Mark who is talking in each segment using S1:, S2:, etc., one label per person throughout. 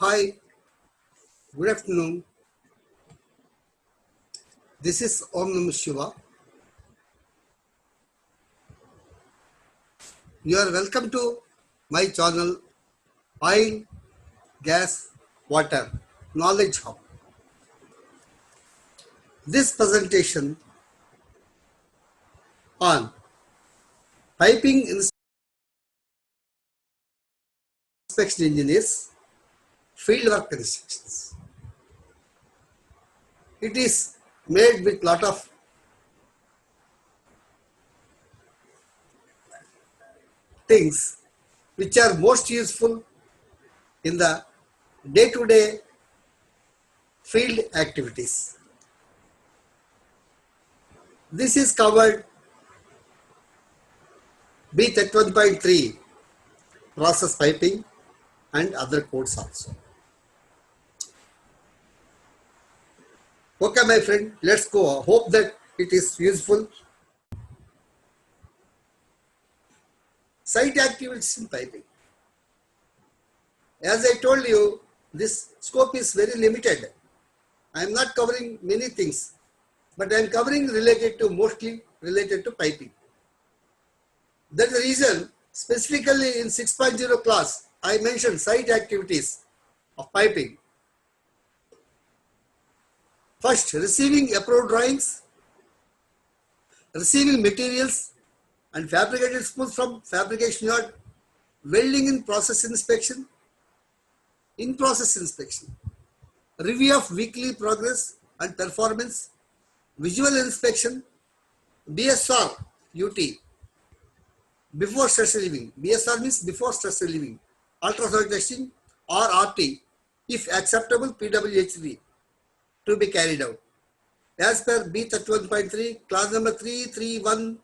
S1: Hi, good afternoon. This is Om Namah Shiva. You are welcome to my channel Oil, Gas, Water Knowledge Hub. This presentation on piping inspection engineers, fieldwork instructions. It is made with lot of things which are most useful in the day-to-day field activities. This is covered B31.3 process piping and other codes also. Okay, my friend, let's go. Hope that it is useful. Site activities in piping. As I told you, this scope is very limited. I am not covering many things, but I am covering mostly related to piping. That's the reason, specifically in 6.0 class, I mentioned site activities of piping. First, receiving approved drawings, receiving materials and fabricated spools from fabrication yard, welding in process inspection, in-process inspection, review of weekly progress and performance, visual inspection, BSR UT, before stress relieving. BSR means before stress relieving, ultrasonic testing or RT, if acceptable PWH3 to be carried out. As per B31.3, class number 331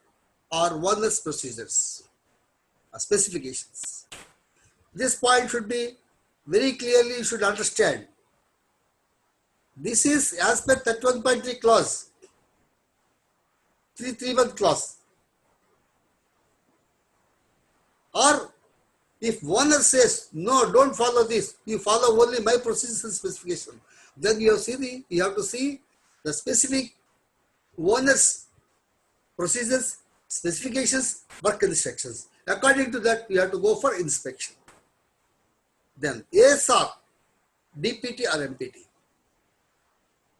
S1: or 1S procedures, specifications. This point should be very clearly, you should understand. This is as per 31.3 clause, 331 clause. Or if owner says, no, don't follow this, you follow only my procedures and specification, then you have to see the specific owner's procedures, specifications, work instructions. According to that, you have to go for inspection. Then ASR, DPT or MPT.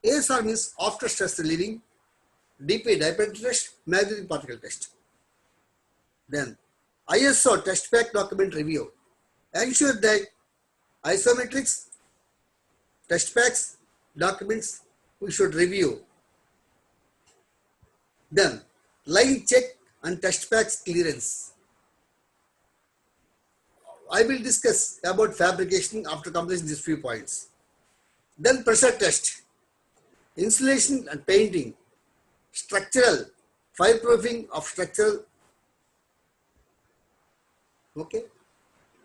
S1: ASR means after stress relieving, DP dipole test, magnetic particle test. Then ISO test pack document review. Ensure that isometrics, test packs, documents we should review. Then line check and test packs clearance. I will discuss about fabrication after completing these few points. Then pressure test, insulation and painting, structural, fireproofing of structural. Okay,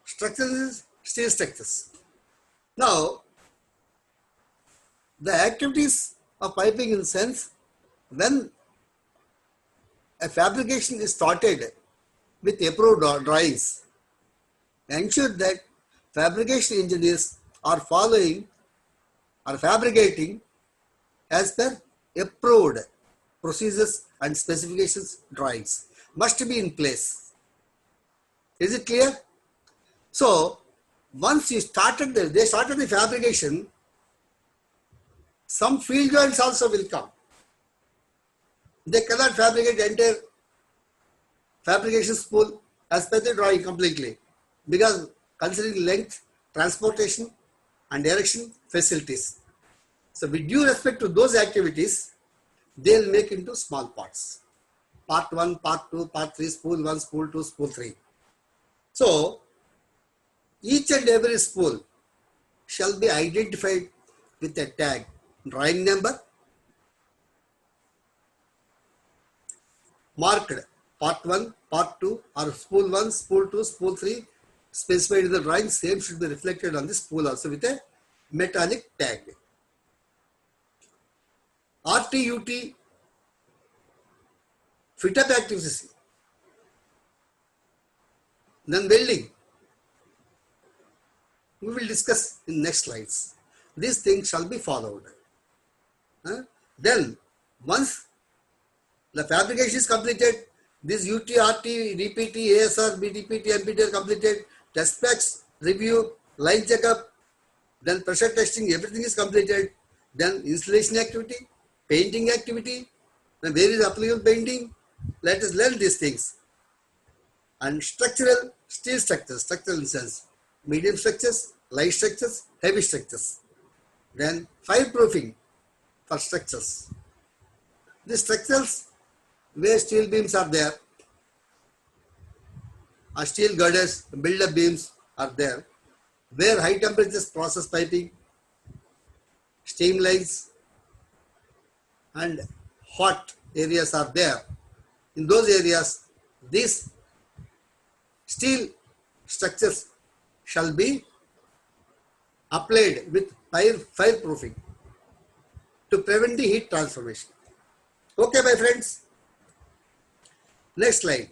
S1: structures, steel structures. Now, the activities of piping in the sense, when a fabrication is started with approved drawings, ensure that fabrication engineers are following or fabricating as per approved procedures and specifications drawings must be in place. Is it clear? So, once you started they started the fabrication, some field joints also will come. They cannot fabricate entire fabrication spool as per the drawing completely, because considering length, transportation and direction facilities. So with due respect to those activities, they will make into small parts. Part 1, part 2, part 3, spool 1, spool 2, spool 3. So each and every spool shall be identified with a tag, drawing number, marked part 1, part 2 or spool 1, spool 2, spool 3 specified in the drawing. Same should be reflected on the spool also with a metallic tag. RTUT, fit up activities. Then welding. We will discuss in next slides. These things shall be followed. Then, once the fabrication is completed, this UT, RT, DPT, ASR, BTPT, MPT are completed, test packs, review, line checkup, then pressure testing, everything is completed. Then installation activity, painting activity, then where is applicable painting? Let us learn these things. And structural, steel structures, structural instance, medium structures, light structures, heavy structures. Then fireproofing for structures. The structures where steel beams are there, or steel girders, build-up beams are there, where high temperatures process piping, steam lines, and hot areas are there. In those areas, these steel structures shall be applied with fireproofing to prevent the heat transformation. Okay, my friends. Next slide.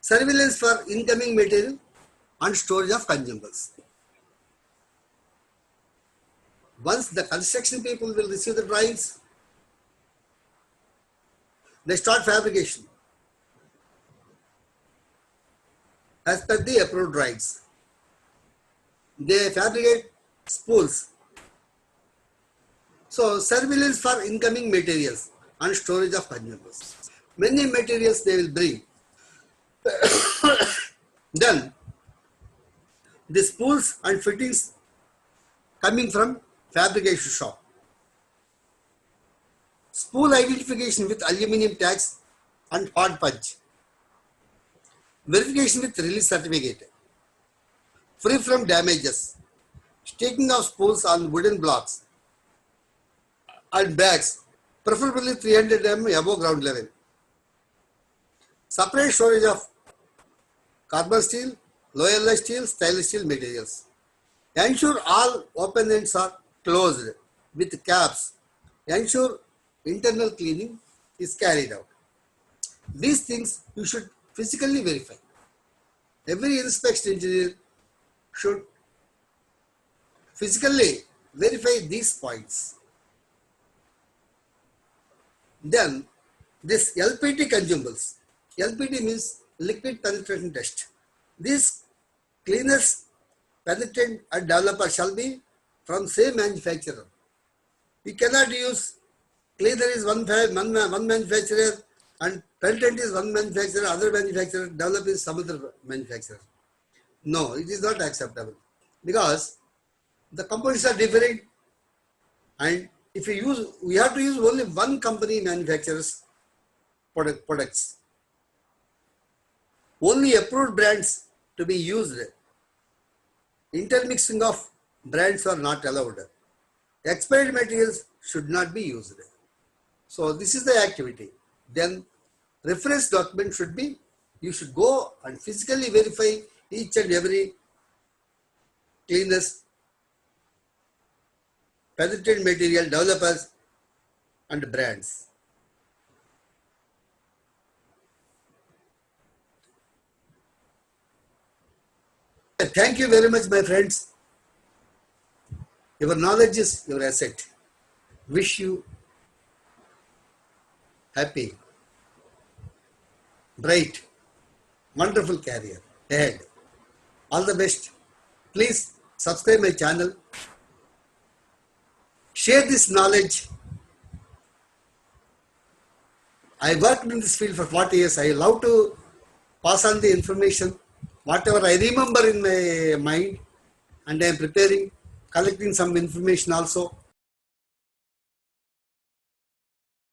S1: Surveillance for incoming material and storage of consumables. Once the construction people will receive the drawings, they start fabrication as per the approved drawings. They fabricate spools. So, surveillance for incoming materials and storage of consumables. Many materials they will bring. Then, the spools and fittings coming from fabrication shop. Spool identification with aluminium tags and hot punch. Verification with release certificate. Free from damages. Staking of spools on wooden blocks and bags, preferably 300 mm above ground level. Separate storage of carbon steel, low alloy steel, stainless steel materials. Ensure all open ends are closed with caps. Ensure internal cleaning is carried out. These things you should physically verify. Every inspection engineer should physically verify these points. Then this LPT consumables. LPT means liquid penetration test. These cleaners, penetrant and developer shall be from same manufacturer. We cannot use cleaner is one manufacturer and penetrant is one manufacturer, other manufacturer, developer is some other manufacturer. No, it is not acceptable because the components are different, and if we have to use only one company manufacturer's products. Only approved brands to be used. Intermixing of brands are not allowed. Expired materials should not be used. So this is the activity. Then reference document should be, you should go and physically verify each and every cleaners, penetrant material, developers and brands. Thank you very much, my friends. Your knowledge is your asset. Wish you happy, bright, wonderful career ahead. All the best. Please subscribe my channel. Share this knowledge. I worked in this field for 40 years. I love to pass on the information, whatever I remember in my mind, and I am preparing, collecting some information also.